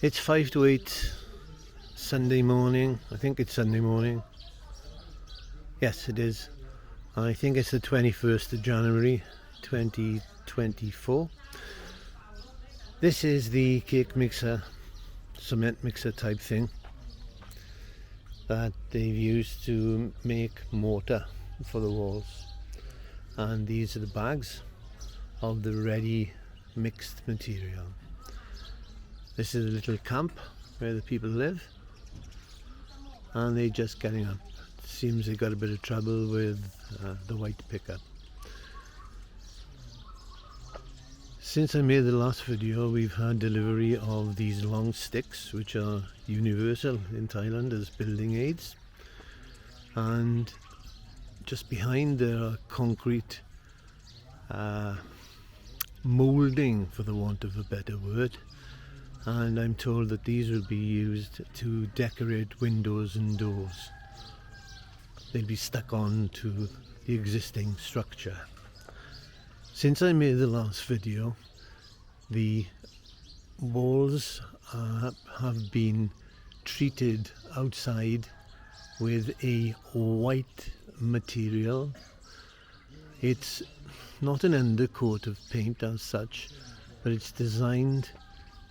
It's 5 to 8 Sunday morning. I think it's Sunday morning. Yes, it is. I think it's the 21st of January 2024. This is the cake mixer, cement mixer type thing that they've used to make mortar for the walls. And these are the bags of the ready mixed material. This is a little camp where the people live, and they're just getting up. It seems they got a bit of trouble with the white pickup. Since I made the last video, we've had delivery of these long sticks, which are universal in Thailand as building aids, and just behind there are concrete moulding, for the want of a better word, and I'm told that these will be used to decorate windows and doors. They'll be stuck on to the existing structure. Since I made the last video, the walls have been treated outside with a white material. It's not an undercoat of paint as such, but it's designed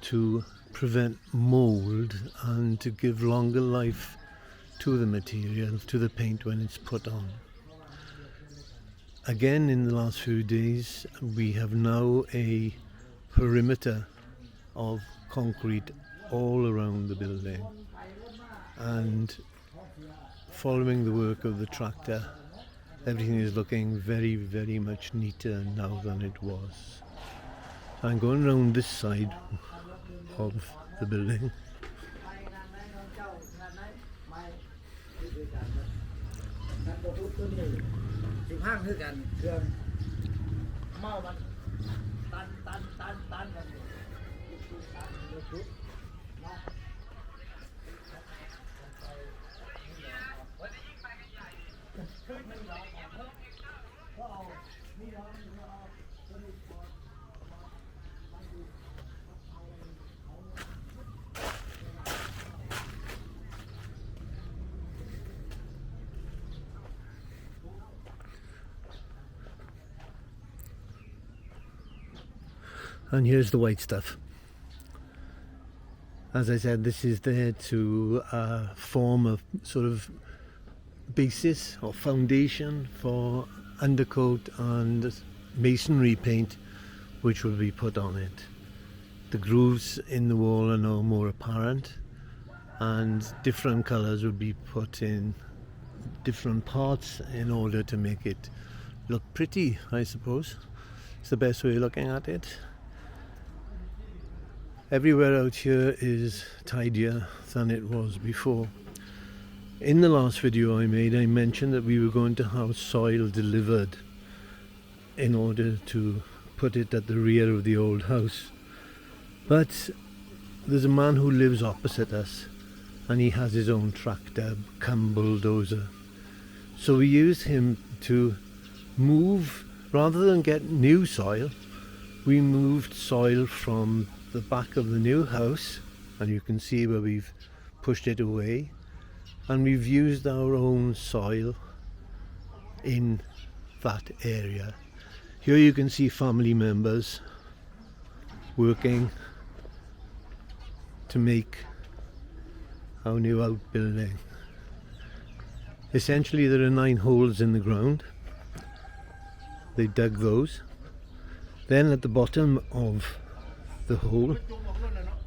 to prevent mold and to give longer life to the material, to the paint when it's put on. Again, in the last few days, we have now a perimeter of concrete all around the building, and following the work of the tractor, everything is looking very, very much neater now than it was. I'm going around this side of the building. And here's the white stuff. As I said, this is there to form a sort of basis or foundation for undercoat and masonry paint which will be put on it. The grooves in the wall are now more apparent, and different colours will be put in different parts in order to make it look pretty, I suppose. It's the best way of looking at it. Everywhere out here is tidier than it was before. In the last video I made, I mentioned that we were going to have soil delivered in order to put it at the rear of the old house. But there's a man who lives opposite us, and he has his own tractor, cum bulldozer. So we used him to move, rather than get new soil, we moved soil from the back of the new house, and you can see where we've pushed it away, and we've used our own soil in that area. Here you can see family members working to make our new outbuilding. Essentially there are 9 holes in the ground. They dug those. Then at the bottom of the hole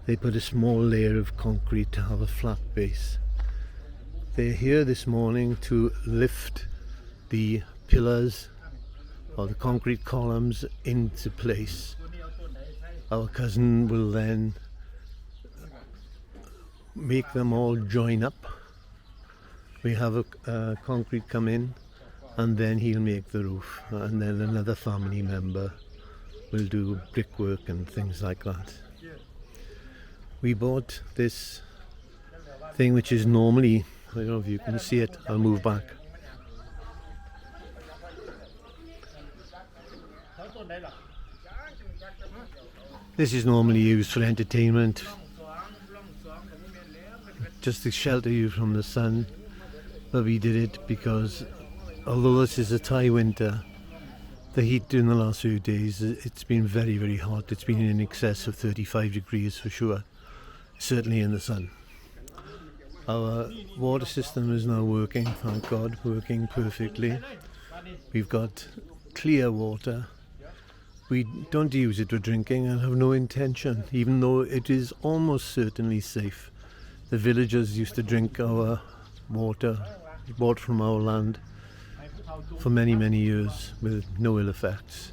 they put a small layer of concrete to have a flat base. They're here this morning to lift the pillars or the concrete columns into place. Our cousin will then make them all join up. We have a concrete come in, and then he'll make the roof, and then another family member will do brickwork and things like that. We bought this thing which is normally, I don't know if you can see it, I'll move back. This is normally used for entertainment, just to shelter you from the sun. But we did it because although this is a Thai winter, the heat during the last few days, it's been very, very hot. It's been in excess of 35 degrees for sure, certainly in the sun. Our water system is now working, thank God, working perfectly. We've got clear water. We don't use it for drinking and have no intention, even though it is almost certainly safe. The villagers used to drink our water, bought from our land, for many, many years with no ill effects.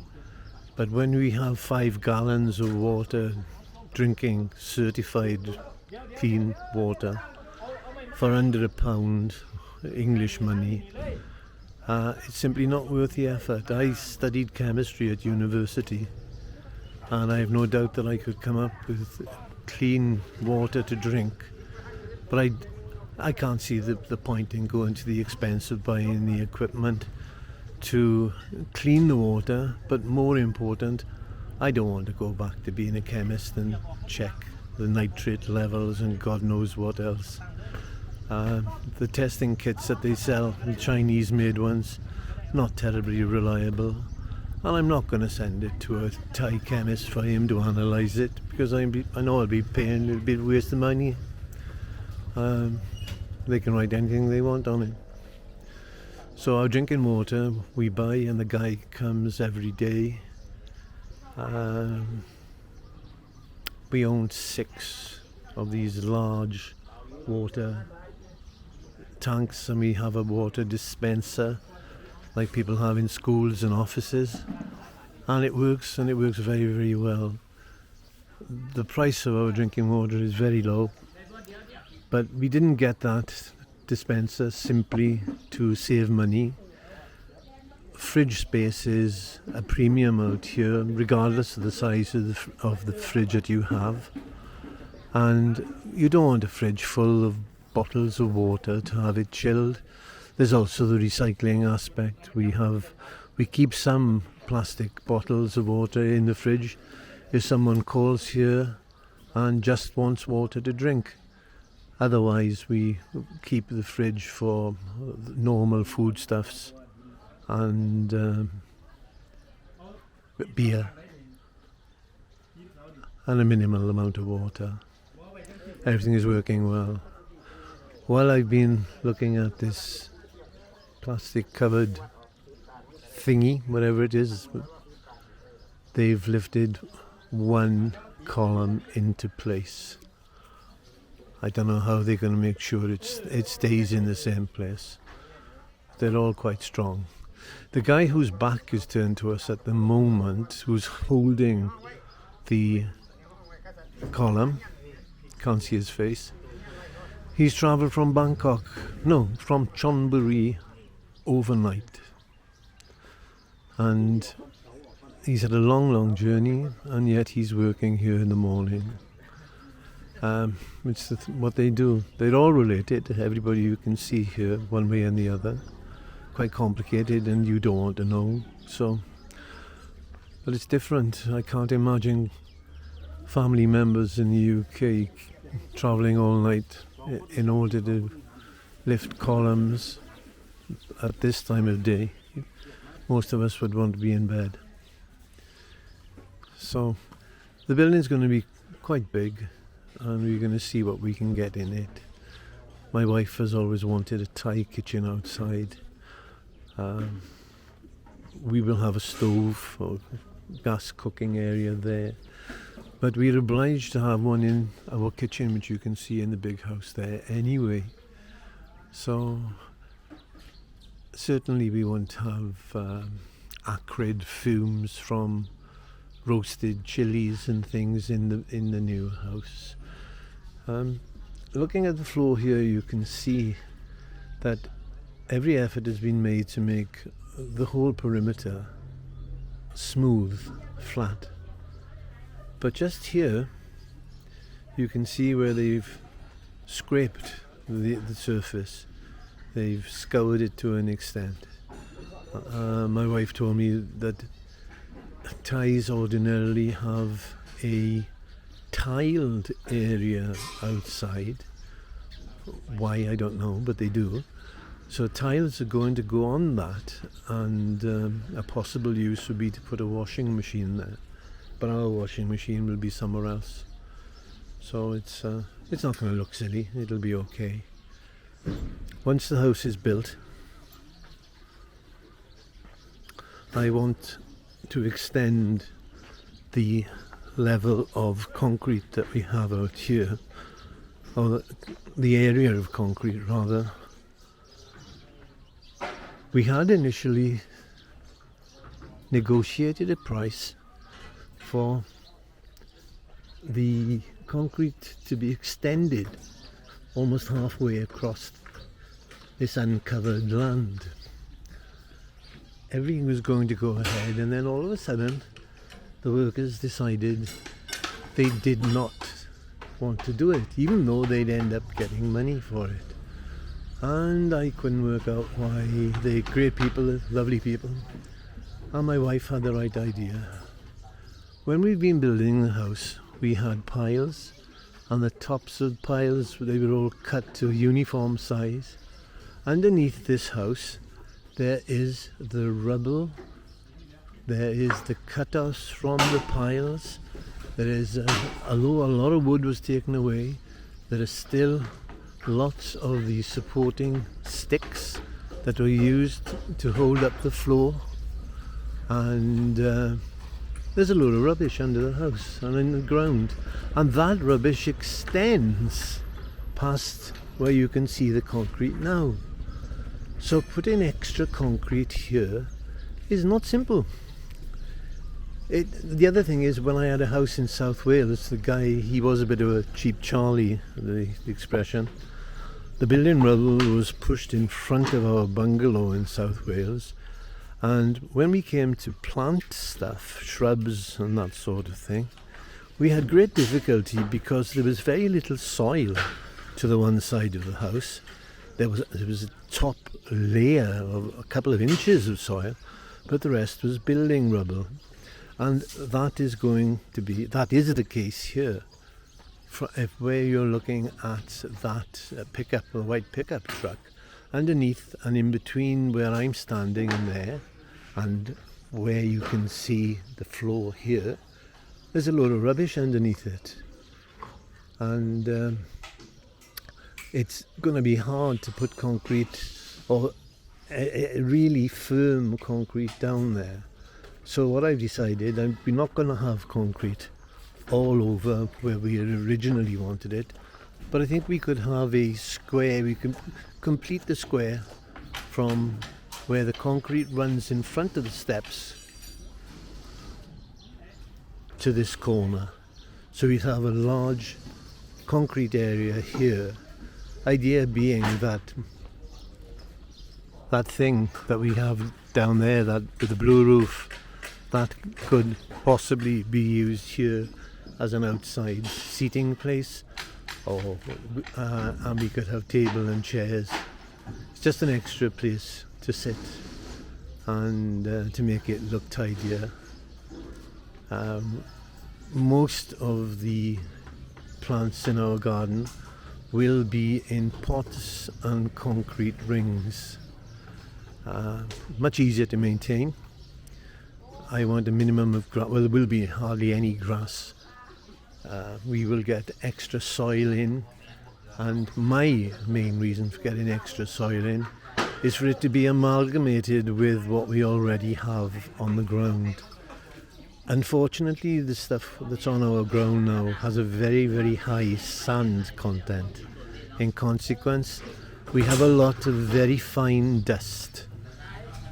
But when we have 5 gallons of water, drinking certified clean water, for under £1 English money, it's simply not worth the effort. I studied chemistry at university, and I have no doubt that I could come up with clean water to drink, but I can't see the point in going to the expense of buying the equipment to clean the water. But more important, I don't want to go back to being a chemist and check the nitrate levels and God knows what else. The testing kits that they sell, the Chinese made ones, not terribly reliable, and I'm not going to send it to a Thai chemist for him to analyse it, because I know I'll be paying, it'll be a waste of money. They can write anything they want on it. So our drinking water we buy, and the guy comes every day. We own 6 of these large water tanks, and we have a water dispenser like people have in schools and offices, and it works very, very well. The price of our drinking water is very low, but we didn't get that dispenser simply to save money. Fridge space is a premium out here, regardless of the size of the fridge that you have, and you don't want a fridge full of bottles of water to have it chilled. There's also the recycling aspect. We keep some plastic bottles of water in the fridge if someone calls here and just wants water to drink. Otherwise we keep the fridge for normal foodstuffs and beer and a minimal amount of water. Everything is working well. While I've been looking at this plastic covered thingy, whatever it is, they've lifted one column into place. I don't know how they're going to make sure it stays in the same place. They're all quite strong. The guy whose back is turned to us at the moment, who's holding the column, can't see his face, he's travelled from from Chonburi overnight, and he's had a long journey, and yet he's working here in the morning. It's what they do. They're all related. Everybody you can see here, one way and the other. Quite complicated, and you don't want to know. But it's different. I can't imagine family members in the UK travelling all night in order to lift columns at this time of day. Most of us would want to be in bed. So the building's going to be quite big, and we're going to see what we can get in it. My wife has always wanted a Thai kitchen outside. We will have a stove or gas cooking area there, but we're obliged to have one in our kitchen, which you can see in the big house there anyway. So certainly we won't have acrid fumes from roasted chilies and things in the new house. Looking at the floor here, you can see that every effort has been made to make the whole perimeter smooth, flat. But just here, you can see where they've scraped the surface. They've scoured it to an extent. My wife told me that Thais ordinarily have a tiled area outside, Why, I don't know, but they do. So tiles are going to go on that, and a possible use would be to put a washing machine there. But our washing machine will be somewhere else. So it's not going to look silly, it'll be okay. Once the house is built, I want to extend the level of concrete that we have out here, or the area of concrete rather. We had initially negotiated a price for the concrete to be extended almost halfway across this uncovered land. Everything was going to go ahead, and then all of a sudden the workers decided they did not want to do it, even though they'd end up getting money for it. And I couldn't work out why. They're great people, lovely people, and my wife had the right idea. When we'd been building the house, we had piles, and the tops of piles, they were all cut to a uniform size. Underneath this house there is the rubble, there is the cut-offs from the piles, there is, although a lot of wood was taken away, there are still lots of the supporting sticks that were used to hold up the floor, and there's a load of rubbish under the house and in the ground, and that rubbish extends past where you can see the concrete now. So putting extra concrete here is not simple. The other thing is, when I had a house in South Wales, the guy, he was a bit of a cheap Charlie, the expression. The building rubble was pushed in front of our bungalow in South Wales, and when we came to plant stuff, shrubs and that sort of thing, we had great difficulty because there was very little soil to the one side of the house. There was a top layer of a couple of inches of soil, but the rest was building rubble. And that is the case here. Where you're looking at that pickup, the white pickup truck, underneath and in between where I'm standing and there, and where you can see the floor here, there's a load of rubbish underneath it. And it's going to be hard to put concrete, or a really firm concrete down there. So what I've decided, we're not going to have concrete all over where we originally wanted it, but I think we could have a square. We can complete the square from where the concrete runs in front of the steps to this corner. So we'd have a large concrete area here. Idea being that thing that we have down there, that with the blue roof, that could possibly be used here as an outside seating place, or and we could have table and chairs. It's just an extra place to sit and to make it look tidier. Most of the plants in our garden will be in pots and concrete rings. Much easier to maintain. I want a minimum of grass. Well, there will be hardly any grass. We will get extra soil in, and my main reason for getting extra soil in is for it to be amalgamated with what we already have on the ground. Unfortunately, the stuff that's on our ground now has a very, very high sand content. In consequence, we have a lot of very fine dust,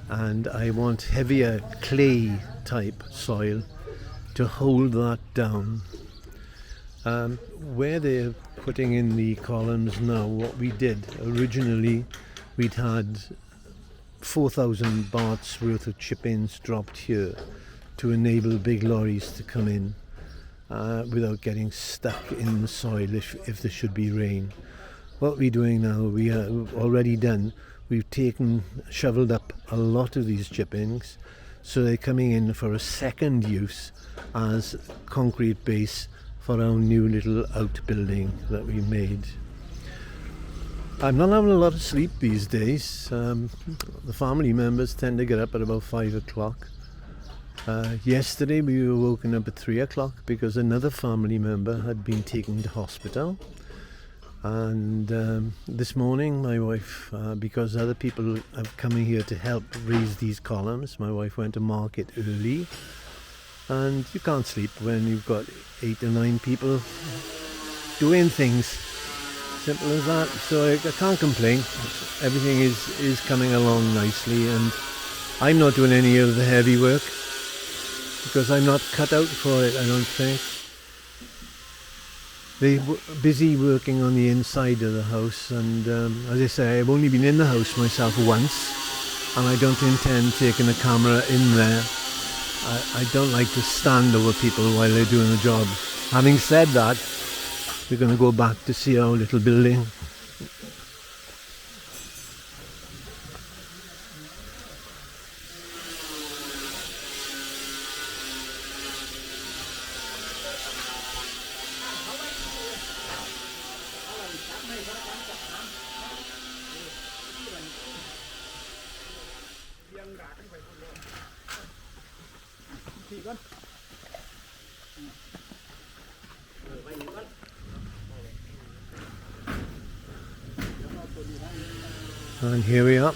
and I want heavier clay type soil to hold that down. Where they're putting in the columns now, what we did originally, we'd had 4,000 bahts worth of chip-ins dropped here to enable big lorries to come in without getting stuck in the soil if there should be rain. What we're doing now, we have already done, we've shoveled up a lot of these chip-ins, so they're coming in for a second use as concrete base for our new little outbuilding that we made. I'm not having a lot of sleep these days. The family members tend to get up at about 5 o'clock. Yesterday we were woken up at 3 o'clock because another family member had been taken to hospital. And this morning my wife, because other people are coming here to help raise these columns, my wife went to market early. And you can't sleep when you've got 8 or 9 people doing things. Simple as that. So I can't complain. Everything is coming along nicely, and I'm not doing any of the heavy work because I'm not cut out for it, I don't think. They're busy working on the inside of the house, and as I say, I've only been in the house myself once, and I don't intend taking a camera in there. I don't like to stand over people while they're doing the job. Having said that, we're going to go back to see our little building. And here we are.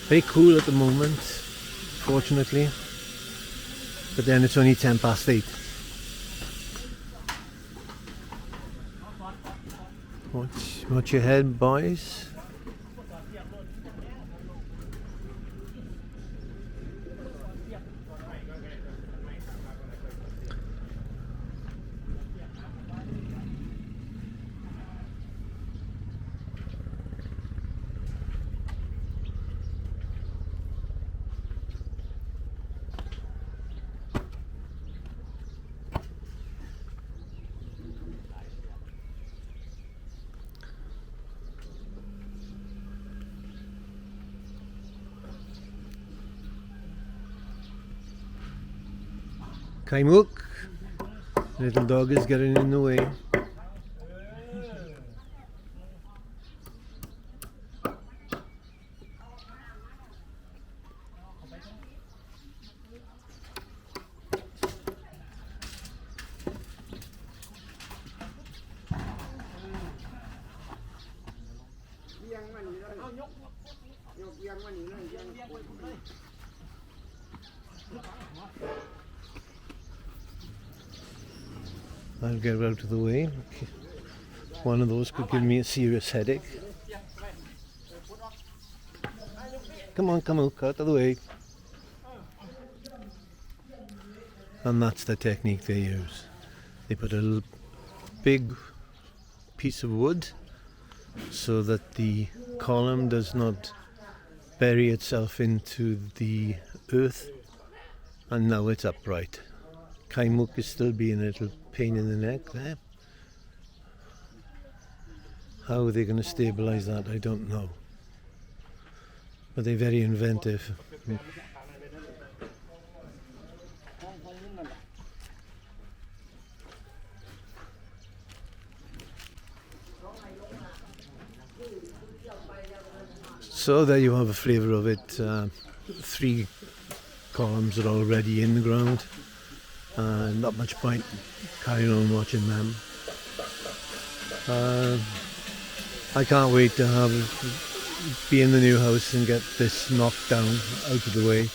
Very cool at the moment, fortunately, but then it's only 10 past 8. Watch your head, boys. Kaimuk, little dog is getting in the way. I'll get out of the way. One of those could give me a serious headache. Come on, out of the way. And that's the technique they use. They put a little big piece of wood so that the column does not bury itself into the earth, and now it's upright. Kaimuk is still being a little pain in the neck there. How are they going to stabilize that? I don't know. But they're very inventive. So there you have a flavour of it. 3 columns are already in the ground. Not much point carrying on watching them. I can't wait to be in the new house and get this knocked down out of the way.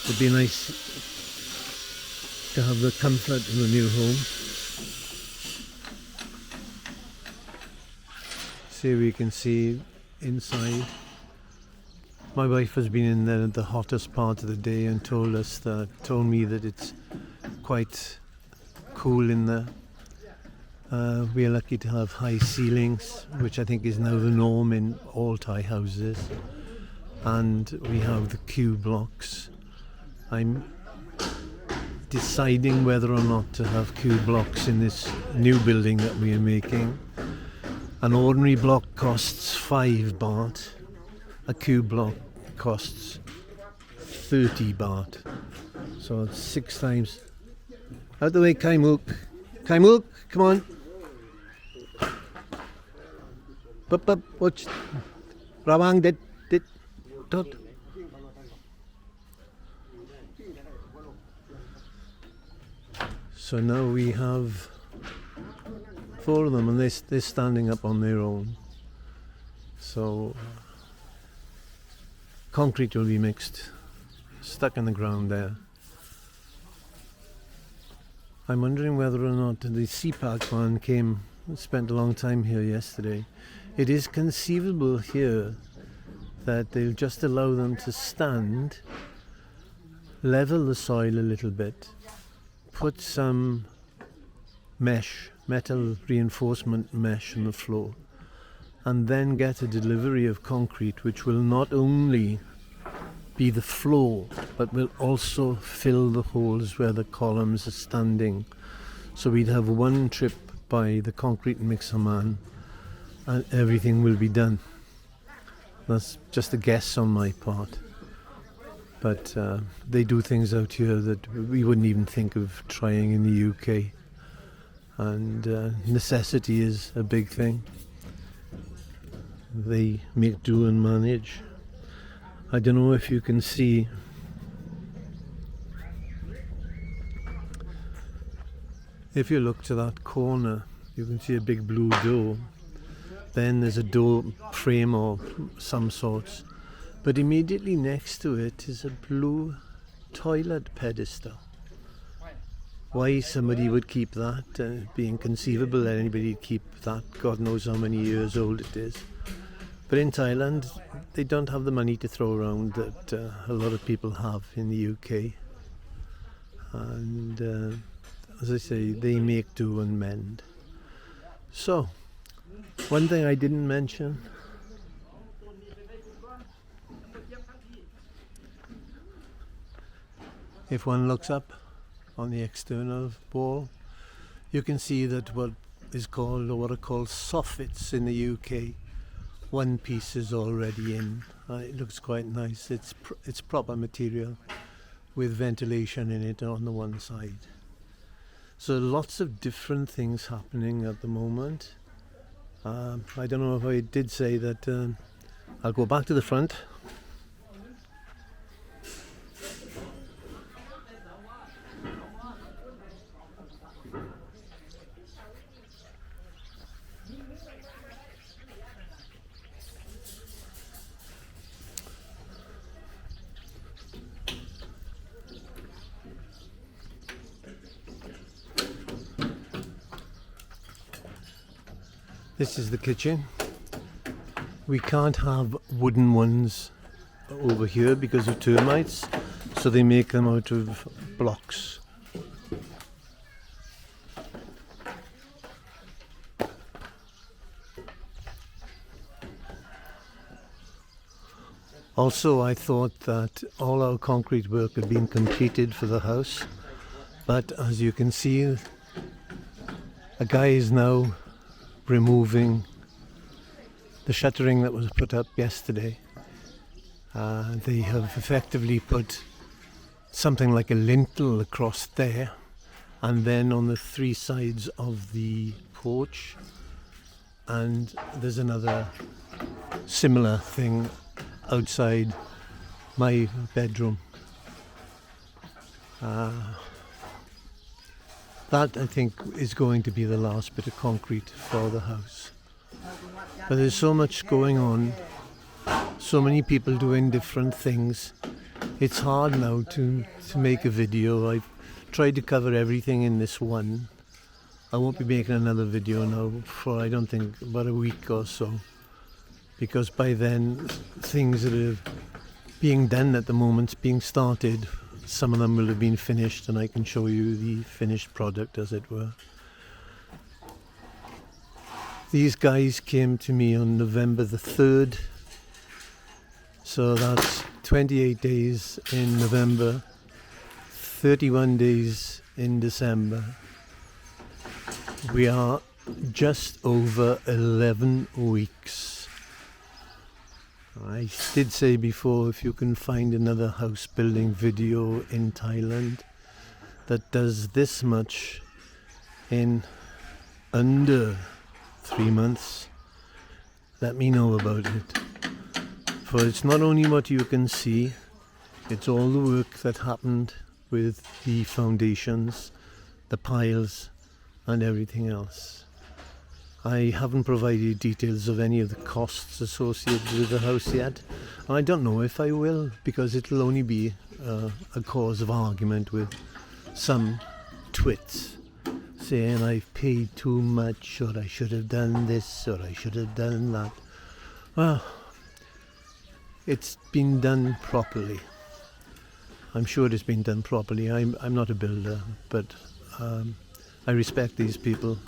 It'd be nice to have the comfort of the new home. So we can see inside. My wife has been in there at the hottest part of the day and told me that it's quite cool in there. We are lucky to have high ceilings, which I think is now the norm in all Thai houses. And we have the Q blocks. I'm deciding whether or not to have Q blocks in this new building that we are making. An ordinary block costs 5 baht. A Q block costs 30 baht. So it's 6 times. Out the way, Kaimuk. Kaimuk, come on. Bup, watch. Rawang, dit, tot. So now we have 4 of them, and they're standing up on their own. So concrete will be mixed, stuck in the ground there. I'm wondering whether or not the CPAC man came and spent a long time here yesterday. It is conceivable here that they'll just allow them to stand, level the soil a little bit, put some mesh, metal reinforcement mesh on the floor, and then get a delivery of concrete which will not only be the floor but will also fill the holes where the columns are standing. So we'd have one trip by the concrete mixer man and everything will be done. That's just a guess on my part. But they do things out here that we wouldn't even think of trying in the UK. And necessity is a big thing. They make do and manage. I don't know if you can see. If you look to that corner, you can see a big blue door. Then there's a door frame of some sorts. But immediately next to it is a blue toilet pedestal. Why somebody would keep that, be inconceivable that anybody would keep that. God knows how many years old it is. But in Thailand, they don't have the money to throw around that a lot of people have in the UK. And as I say, they make do and mend. So, one thing I didn't mention, if one looks up on the external wall, you can see that what is called, or what are called soffits in the UK, one piece is already in. It looks quite nice. It's proper material with ventilation in it on the one side. So lots of different things happening at the moment. I don't know if I did say that. I'll go back to the front. This is the kitchen. We can't have wooden ones over here because of termites, so they make them out of blocks. Also, I thought that all our concrete work had been completed for the house, but as you can see, a guy is now removing the shuttering that was put up yesterday. They have effectively put something like a lintel across there, and then on the 3 sides of the porch, and there's another similar thing outside my bedroom. That, I think, is going to be the last bit of concrete for the house. But there's so much going on, so many people doing different things. It's hard now to make a video. I've tried to cover everything in this one. I won't be making another video now for, I don't think, about a week or so. because by then things that are being done at the moment, being started, some of them will have been finished, and I can show you the finished product, as it were. These guys came to me on November the 3rd, so that's 28 days in November, 31 days in December. We are just over 11 weeks. I did say before, if you can find another house building video in Thailand that does this much in under 3 months, let me know about it. For it's not only what you can see, it's all the work that happened with the foundations, the piles and everything else. I haven't provided details of any of the costs associated with the house yet. I don't know if I will, because it'll only be a cause of argument with some twits saying I've paid too much, or I should have done this, or I should have done that. Well, it's been done properly. I'm sure it's been done properly. I'm not a builder, but I respect these people.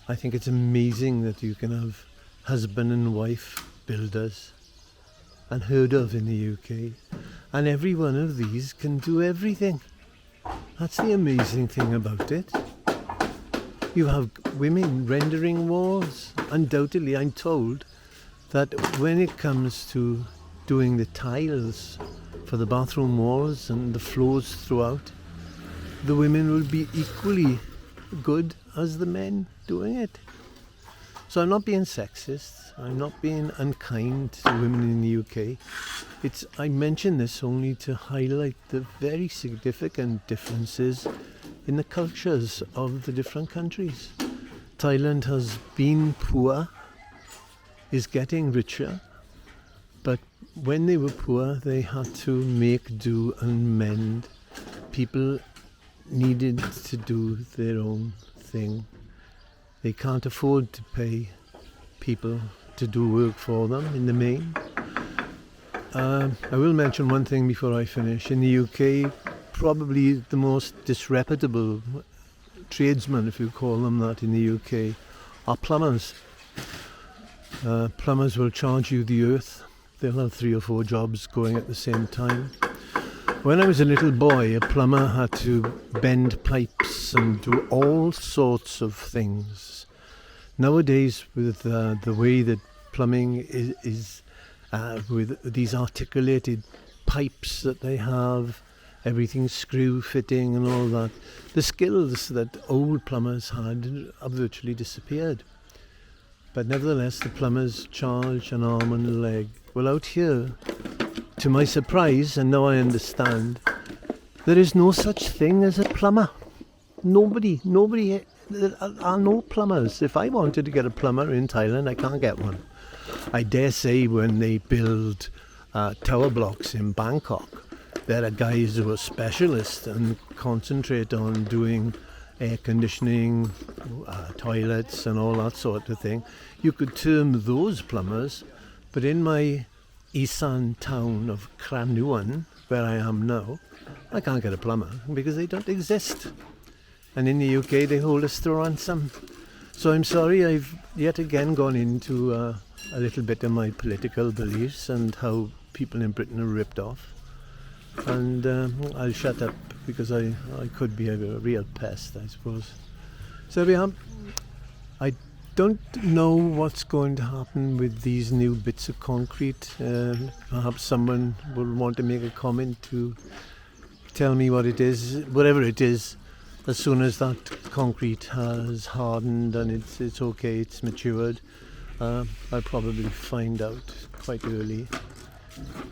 I think it's amazing that you can have husband and wife builders, unheard of in the UK, and every one of these can do everything. That's the amazing thing about it. You have women rendering walls. Undoubtedly, I'm told that when it comes to doing the tiles for the bathroom walls and the floors throughout, the women will be equally good as the men doing it. So I'm not being sexist, I'm not being unkind to women in the UK. I mention this only to highlight the very significant differences in the cultures of the different countries. Thailand has been poor, is getting richer, but when they were poor they had to make do and mend. People needed to do their own thing. They can't afford to pay people to do work for them in the main. I will mention one thing before I finish. In the UK, probably the most disreputable tradesmen, if you call them that, in the UK are plumbers. Plumbers will charge you the earth. They'll have 3 or 4 jobs going at the same time. When I was a little boy, a plumber had to bend pipes and do all sorts of things. Nowadays, with the way that plumbing is with these articulated pipes that they have, everything screw fitting and all that, the skills that old plumbers had have virtually disappeared. But nevertheless, the plumbers charge an arm and a leg. Well, out here, to my surprise, and now I understand, there is no such thing as a plumber. Nobody, there are no plumbers. If I wanted to get a plumber in Thailand, I can't get one. I dare say when they build tower blocks in Bangkok, there are guys who are specialists and concentrate on doing air conditioning, toilets and all that sort of thing. You could term those plumbers, but in my Isan town of Kranuan, where I am now, I can't get a plumber because they don't exist. And in the UK they hold us to ransom. So I'm sorry, I've yet again gone into a little bit of my political beliefs and how people in Britain are ripped off. And I'll shut up because I could be a real pest, I suppose. So we are. I don't know what's going to happen with these new bits of concrete. Perhaps someone will want to make a comment to tell me what it is. Whatever it is, as soon as that concrete has hardened and it's okay, it's matured, I'll probably find out quite early.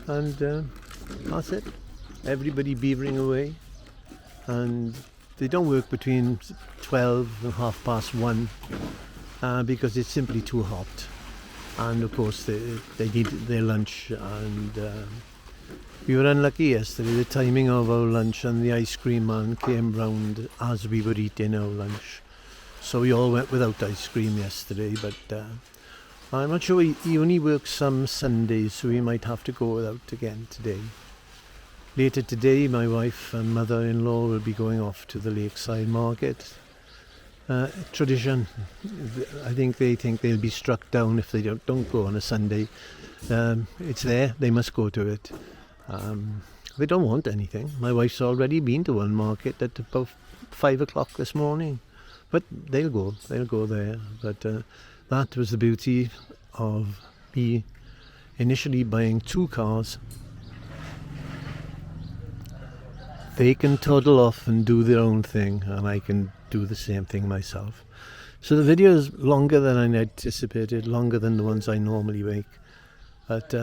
And that's it. Everybody beavering away, and they don't work between 12 and 1:30 because it's simply too hot, and of course they need their lunch, and we were unlucky yesterday. The timing of our lunch, and the ice cream man came round as we were eating our lunch, so we all went without ice cream yesterday, but I'm not sure, he only works some Sundays, so he might have to go out again today. Later today, my wife and mother-in-law will be going off to the lakeside market. Tradition. I think they think they'll be struck down if they don't go on a Sunday. It's there, they must go to it. They don't want anything. My wife's already been to one market at about 5 o'clock this morning. But they'll go there. But that was the beauty of me initially buying 2 cars. They can toddle off and do their own thing, and I can do the same thing myself. So the video is longer than I anticipated, longer than the ones I normally make. But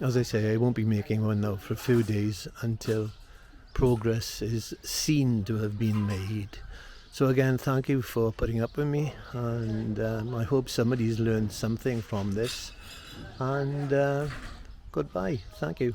as I say, I won't be making one now for a few days until progress is seen to have been made. So again, thank you for putting up with me, and I hope somebody's learned something from this. And goodbye. Thank you.